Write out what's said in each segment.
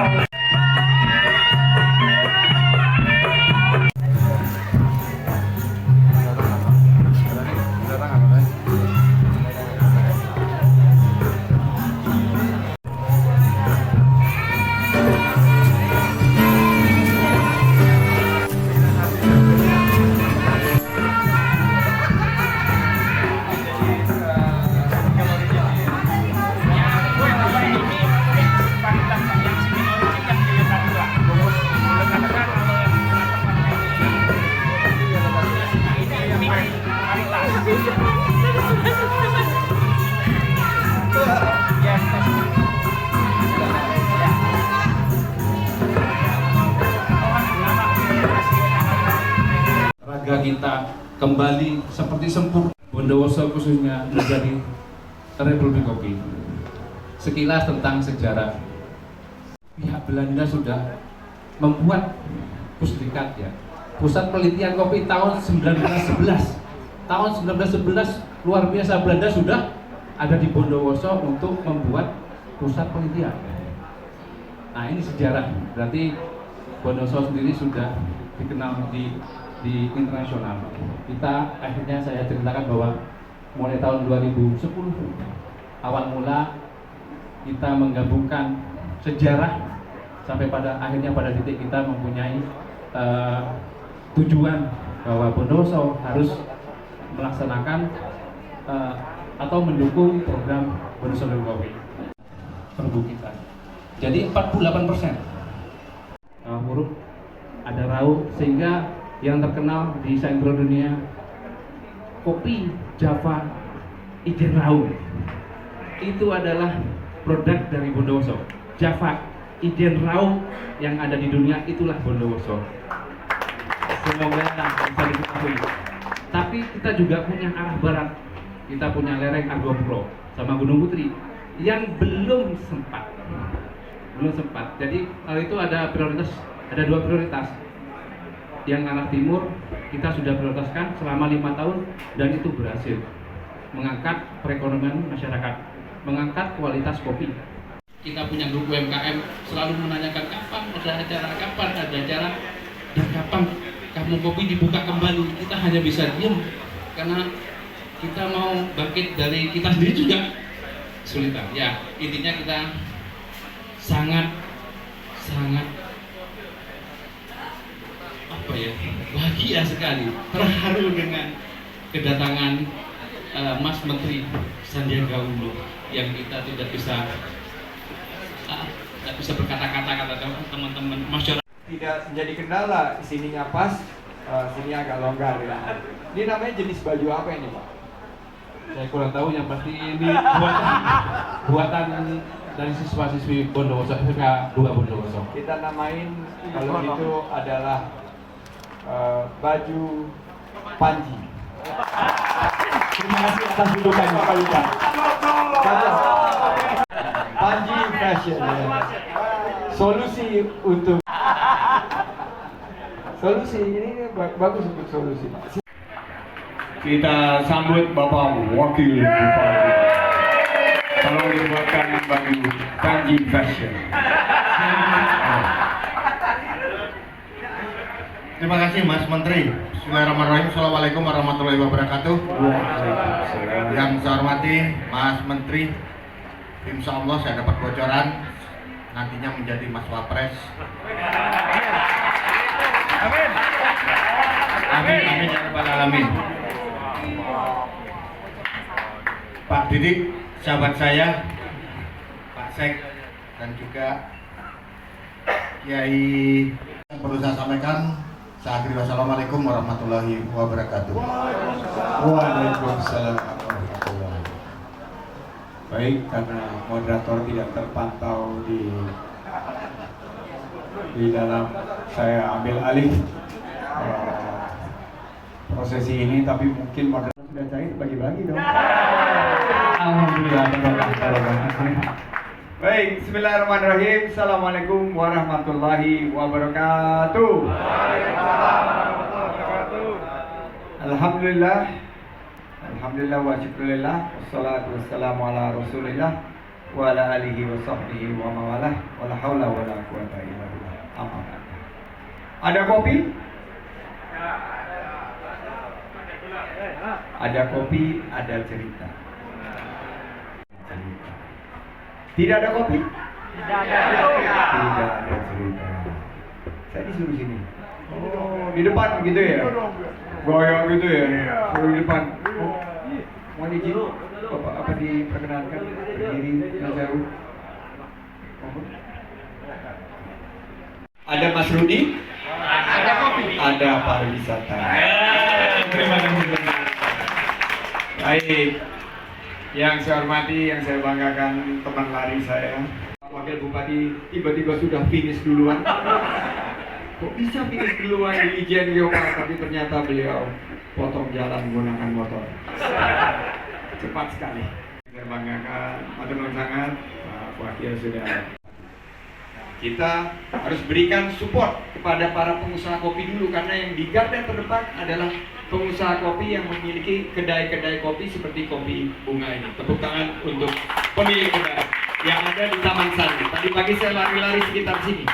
Raga kita kembali seperti sempurna. Bondowoso khususnya menjadi Republik Kopi. Sekilas tentang sejarah. Pihak Belanda sudah membuat Pusdikat, ya, Pusat Penelitian Kopi tahun 1911. Tahun 1911 luar biasa, Belanda sudah ada di Bondowoso untuk membuat pusat penelitian. Nah, ini sejarah. Berarti Bondowoso sendiri sudah dikenal di internasional. Kita akhirnya saya ceritakan bahwa mulai tahun 2010 awal mula kita menggabungkan sejarah sampai pada akhirnya pada titik kita mempunyai tujuan bahwa Bondowoso harus melaksanakan atau mendukung program Bondowoso Kopi perbukitan. Jadi 48% huruf ada rauh, sehingga yang terkenal di saintro dunia kopi Java Ijen Rauh itu adalah produk dari Bondowoso. Java Ijen Rauh yang ada di dunia itulah Bondowoso. Semoga bisa diketahui. Tapi kita juga punya arah barat. Kita punya lereng Argopuro sama Gunung Putri yang belum sempat. Jadi itu ada dua prioritas. Yang arah timur kita sudah prioritaskan selama 5 tahun dan itu berhasil mengangkat perekonomian masyarakat, mengangkat kualitas kopi. Kita punya grup UMKM selalu menanyakan kapan ada acara dan kapan kamu kopi dibuka kembali. Kita hanya bisa diam karena kita mau bangkit dari kita sendiri juga kesulitan. Ya, intinya kita sangat bahagia sekali, terharu dengan kedatangan Mas Menteri Sandiaga Uno yang kita tidak bisa berkata-kata teman-teman masyarakat. Tidak menjadi kendala, sininya pas, sini agak longgar ya. Ini namanya jenis baju apa ini, Pak? Saya kurang tahu, yang pasti ini buatan dari siswa-siswi Bondowoso, SMK 2 Bondowoso. Kita namain kalau itu adalah baju Panji. Terima kasih atas dudukannya Pak Yuda. Panji Fashion ya. Solusi ini bagus untuk solusi. Kita sambut Bapak Wakil Bupati. Tolong dibuatkan baju Panji Fashion. Terima kasih Mas Menteri. Bismillahirrahmanirrahim. Assalamualaikum warahmatullahi wabarakatuh. Yang saya hormati Mas Menteri, insya Allah saya dapat bocoran nantinya menjadi Mas Wapres. Amin. Amin, amin ya rabbal alamin. Pak Didik, sahabat saya, Pak Sek, dan juga Kiai yang perlu saya sampaikan. Saya akhiri, wassalamualaikum warahmatullahi wabarakatuh. Waalaikumsalam warahmatullahi wabarakatuh. Baik, karena moderator tidak terpantau di dalam, saya ambil alih prosesi ini, tapi mungkin moderator sudah cair, bagi-bagi dong. Alhamdulillah. Baik, bismillahirrahmanirrahim. Assalamualaikum warahmatullahi wabarakatuh. Alhamdulillah wa syukurillah. Wassalatu wassalamu ala rasulillah wa ala alihi wa sahbihi wa mawalah wa la haula wa la quwata illa billah. Amma ba'd. Ada kopi? Ada kopi, ada cerita. Tidak ada kopi? Tidak ada cerita. Saya disuruh sini. Oh, di depan gitu ya? Goyang gitu ya? Di depan. Oh, mau izin? Bapak apa diperkenankan? Berdiri, jauh. Ada Mas Rudi? Ada kopi. Ada pariwisata. Terima kasih. Baik. Yang saya hormati, yang saya banggakan teman lari saya, Wakil Bupati tiba-tiba sudah finish duluan. Kok bisa finish duluan di Ijen Geopark, tapi ternyata beliau potong jalan menggunakan motor. Cepat sekali. Saya banggakan, matur nuwun sangat, Pak Wakil sudah. Kita harus berikan support kepada para pengusaha kopi dulu, karena yang di garda terdepan adalah pengusaha kopi yang memiliki kedai-kedai kopi seperti kopi bunga ini. Tepuk tangan untuk pemilik kedai yang ada di Taman Sari. Tadi pagi saya lari-lari sekitar sini,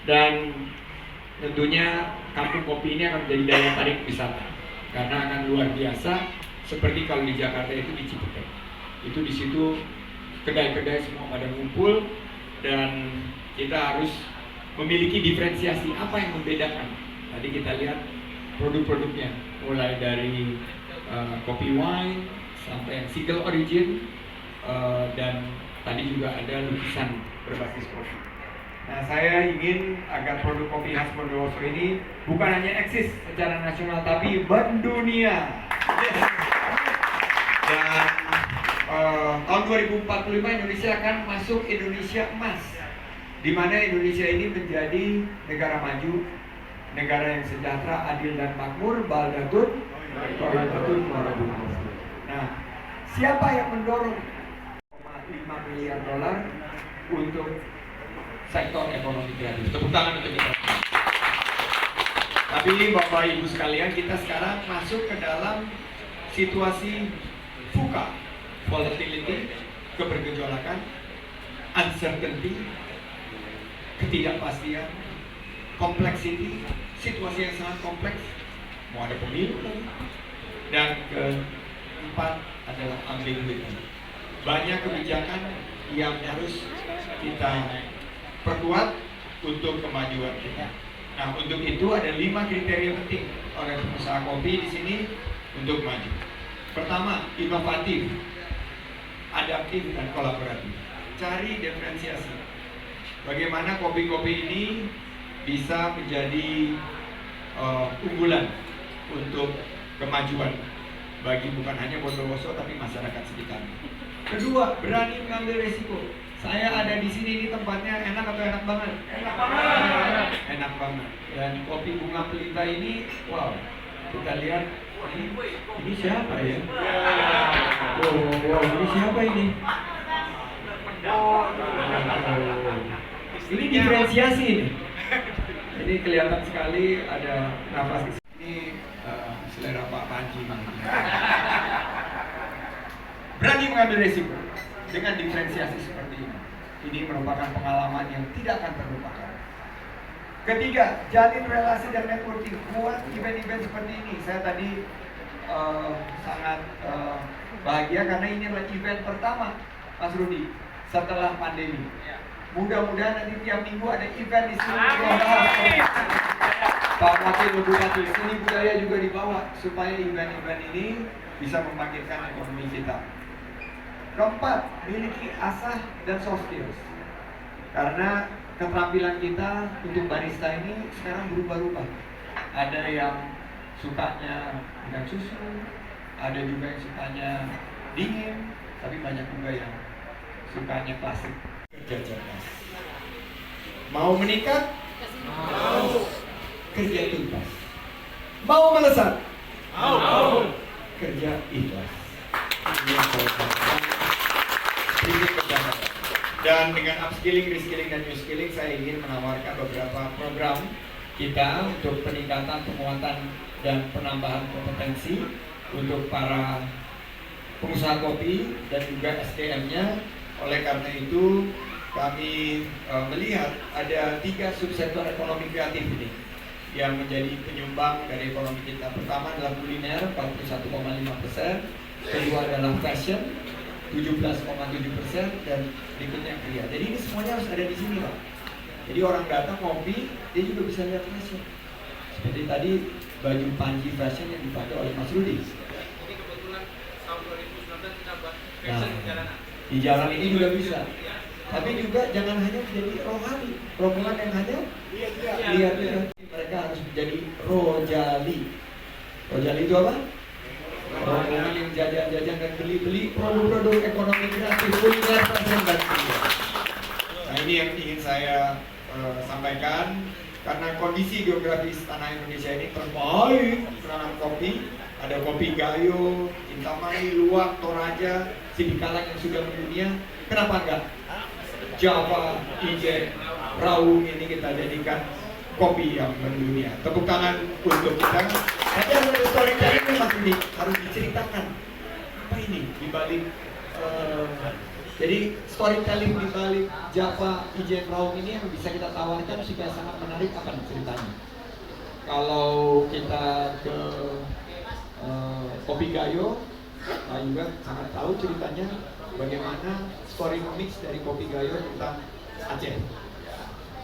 dan tentunya kampung kopi ini akan menjadi daya tarik wisata karena akan luar biasa. Seperti kalau di Jakarta itu di Cipete, itu di situ kedai-kedai semua pada ngumpul, dan kita harus memiliki diferensiasi apa yang membedakan. Tadi kita lihat produk-produknya, mulai dari kopi wine sampai yang single origin, dan tadi juga ada lukisan berbasis kopi. Nah, saya ingin agar produk kopi khas Bondowoso ini bukan hanya eksis secara nasional tapi mendunia. Yes. Dan tahun 2045 Indonesia akan masuk Indonesia Emas, di mana Indonesia ini menjadi negara maju, negara yang sejahtera, adil dan makmur, baldatun warabun. Nah, siapa yang mendorong 5 miliar dolar untuk sektor ekonomi kreatif? Tepuk tangan untuk kita. Tapi Bapak Ibu sekalian, kita sekarang masuk ke dalam situasi VUCA, volatility, kebergejolakan, uncertainty, ketidakpastian, complexity, situasi yang sangat kompleks, mau ada pemilu lagi. Dan keempat adalah ambiguity. Banyak kebijakan yang harus kita perkuat untuk kemajuan kita. Nah, untuk itu ada 5 kriteria penting oleh pengusaha kopi di sini untuk maju. Pertama, inovatif, adaptif, dan kolaboratif. Cari diferensiasi. Bagaimana kopi-kopi ini bisa menjadi unggulan untuk kemajuan bagi bukan hanya Bondowoso tapi masyarakat sekitar. Kedua, berani mengambil resiko. Saya ada di sini, ini tempatnya enak atau enak banget? Enak banget. Enak banget. Dan kopi bunga pelita ini, wow, kita lihat ini siapa ya? Wow, ini siapa ini? Ini diferensiasi ini. Ini kelihatan sekali ada nafas. Ini selera Pak Panji. Berani mengambil resiko dengan diferensiasi seperti ini. Ini merupakan pengalaman yang tidak akan terlupakan. Ketiga, jalin relasi dan networking. Buat event-event seperti ini. Saya tadi sangat bahagia karena ini adalah event pertama Mas Rudi setelah pandemi. Mudah-mudahan nanti tiap minggu ada event di sini. Pak Wakil Bupati, seni budaya juga dibawa supaya event-event ini bisa membangkitkan ekonomi kita. Keempat, miliki asah dan soft skills. Karena keterampilan kita untuk barista ini sekarang berubah-ubah. Ada yang sukanya dengan susu, ada juga yang sukanya dingin, tapi banyak juga yang sukanya klasik. Kerja cerdas. Mau menikah? Mau. Kerja tuntas. Mau melesat? Mau. Kerja ikhlas. Dan dengan upskilling, reskilling, dan new skilling, saya ingin menawarkan beberapa program kita untuk peningkatan, penguatan, dan penambahan kompetensi untuk para pengusaha kopi dan juga SDM-nya. Oleh karena itu kami melihat ada 3 subsektor ekonomi kreatif ini yang menjadi penyumbang dari ekonomi kita. Pertama adalah kuliner 41,5%, kedua adalah fashion 17,7%, dan berikutnya kria. Jadi ini semuanya harus ada di sini, Pak. Jadi orang datang ngopi, dia juga bisa lihat fashion. Seperti tadi baju Panji fashion yang dipakai oleh Mas Rudi. Ini kebetulan tahun 2019 kita buat Nah, fashion di jalanan. di jalan ini juga bisa. Tapi juga jangan hanya menjadi rohani, rombongan yang hanya lihat-lihat. Mereka harus menjadi rojali. Rojali itu apa? Rombongan yang jajan-jajan dan beli-beli produk-produk ekonomi kreatif, kuliner, fashion, dan kria. Nah, ini yang ingin saya sampaikan. Karena kondisi geografis tanah Indonesia ini terbaik menanam kopi. Ada kopi Gayo, Intamani, Luwak, Toraja, Sidikalang yang sudah mendunia. Kenapa enggak? Java, Ijen, Raung ini kita jadikan kopi yang mendunia. Tepuk tangan untuk kita. Tapi ada storytelling Mas ini harus diceritakan. Apa ini dibalik? Jadi storytelling dibalik Java, Ijen, Raung ini yang bisa kita tawarkan supaya sangat menarik. Apa ceritanya? Kalau kita ke Kopi Gayo, Pak juga sangat tahu ceritanya bagaimana story mix dari Kopi Gayo tentang Aceh.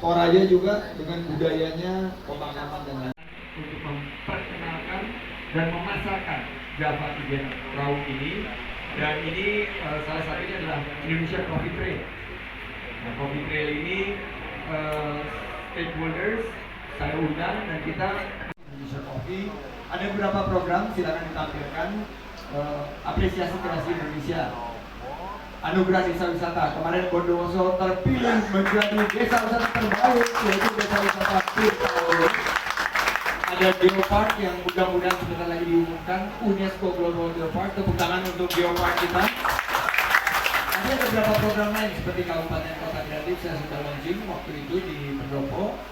Toraja juga dengan budayanya, pemakaman dan lain untuk memperkenalkan dan memasarkan Java Ijen Raung ini. Dan ini salah satunya adalah Indonesia Coffee Trail. Nah, Coffee Trail ini stakeholders saya undang dan kita Indonesia Coffee. Ada beberapa program, silakan ditampilkan. Apresiasi kreasi Indonesia, anugerah desa wisata. Kemarin Bondowoso terpilih menjadi desa wisata terbaik, yaitu desa wisata Tirtaolo. Ada Geopark yang mudah-mudahan sebentar lagi diumumkan, UNESCO Global Geopark. Tepuk tangan untuk Geopark kita. Ada beberapa program lain seperti Kabupaten Kota Kreatif, saya sudah launching waktu itu di Pendopo,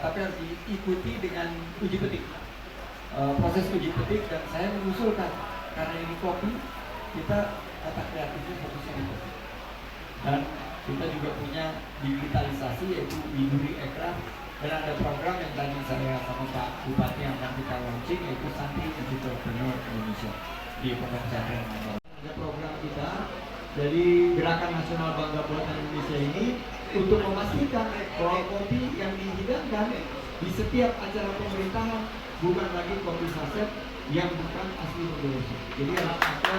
tapi harus diikuti dengan uji petik. Proses uji petik, dan saya mengusulkan karena ini kopi, kita kata kreatifnya fokusnya di kopi. Dan kita juga punya digitalisasi yaitu Widuri Ekraf, dan ada program yang tadi saya sama Pak Bupati yang akan kita launching yaitu Santri Entrepreneur Indonesia di Pondok Pesantren. Ada program kita dari Gerakan Nasional Bangga Buatan Indonesia ini untuk memastikan bahwa kopi yang dihidangkan di setiap acara pemerintahan bukan lagi kopi saset yang bukan asli Bondowoso. Jadi harus ada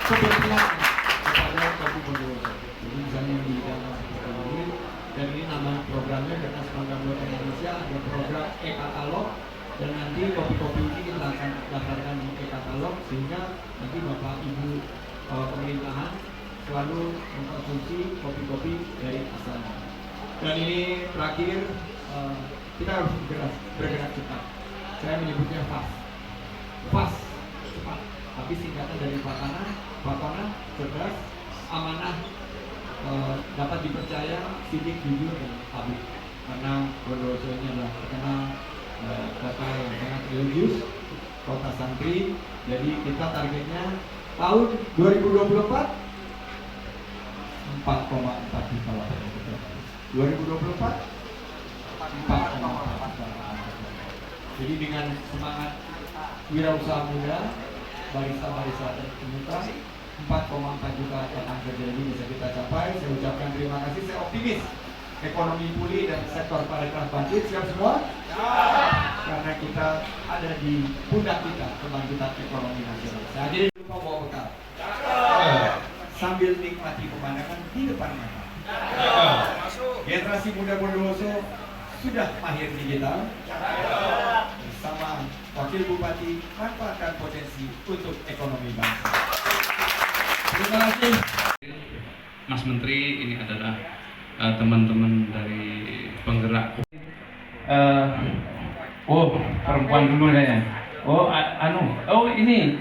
keberpihakan kepada kopi Bondowoso. Jadi misalnya di dalam seperti ini, dan ini nama programnya Gerakan Bangga Buatan Indonesia, ada program e-katalog, dan nanti kopi-kopi ini kita akan daftarkan di e-katalog sehingga nanti Bapak Ibu pemerintahan selalu mengkonsumsi kopi-kopi dari asalnya. Dan ini terakhir, kita harus bergerak cepat. Saya menyebutnya fast, cepat. Tapi singkatan dari Fatana, cerdas, amanah, dapat dipercaya, sidik, jujur, dan pabrik. Karena Bondowoso ini adalah terkenal kota yang sangat religius, kota santri. Jadi kita targetnya tahun 2024 4,4 juta lapangan kerja. 2024 4,4 juta. Jadi dengan semangat wirausaha muda, barista-barista terkemuka, 4,4 juta lapangan kerja ini bisa kita capai. Saya ucapkan terima kasih, saya optimis ekonomi pulih dan sektor pariwisata bangkit. Siap semua? Karena kita ada di pundak kita kebangkitan ekonomi nasional. Saya jadi lupa bawa bekal. Sambil nikmati pemandangan di depan mata. Generasi muda Bondowoso sudah mahir digital. Bersama Wakil Bupati, manfaatkan potensi untuk ekonomi bangsa. Terima kasih. Mas Menteri, ini adalah teman-teman dari penggerak. Oh, perempuan dulu kayaknya. Oh, ini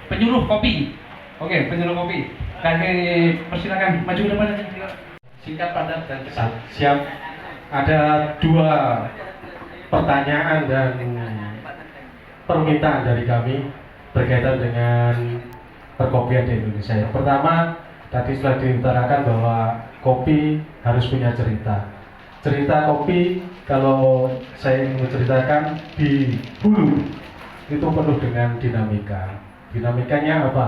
penyuluh kopi. Oke, penyuluh kopi. Kami persilakan maju ke depan. Singkat, padat, dan cepat. Siap. Ada 2 pertanyaan dan permintaan dari kami berkaitan dengan perkopian di Indonesia. Yang pertama, tadi sudah diutarakan bahwa kopi harus punya cerita. Cerita kopi, kalau saya ingin menceritakan, di hulu itu penuh dengan dinamika. Dinamikanya apa?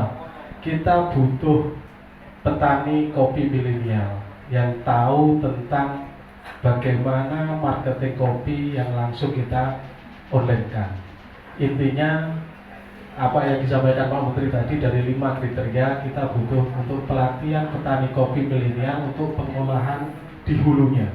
Kita butuh petani kopi milenial yang tahu tentang bagaimana marketing kopi yang langsung kita online-kan. Intinya apa yang disampaikan Pak Menteri tadi, dari 5 kriteria kita butuh untuk pelatihan petani kopi milenial untuk pengolahan di hulunya.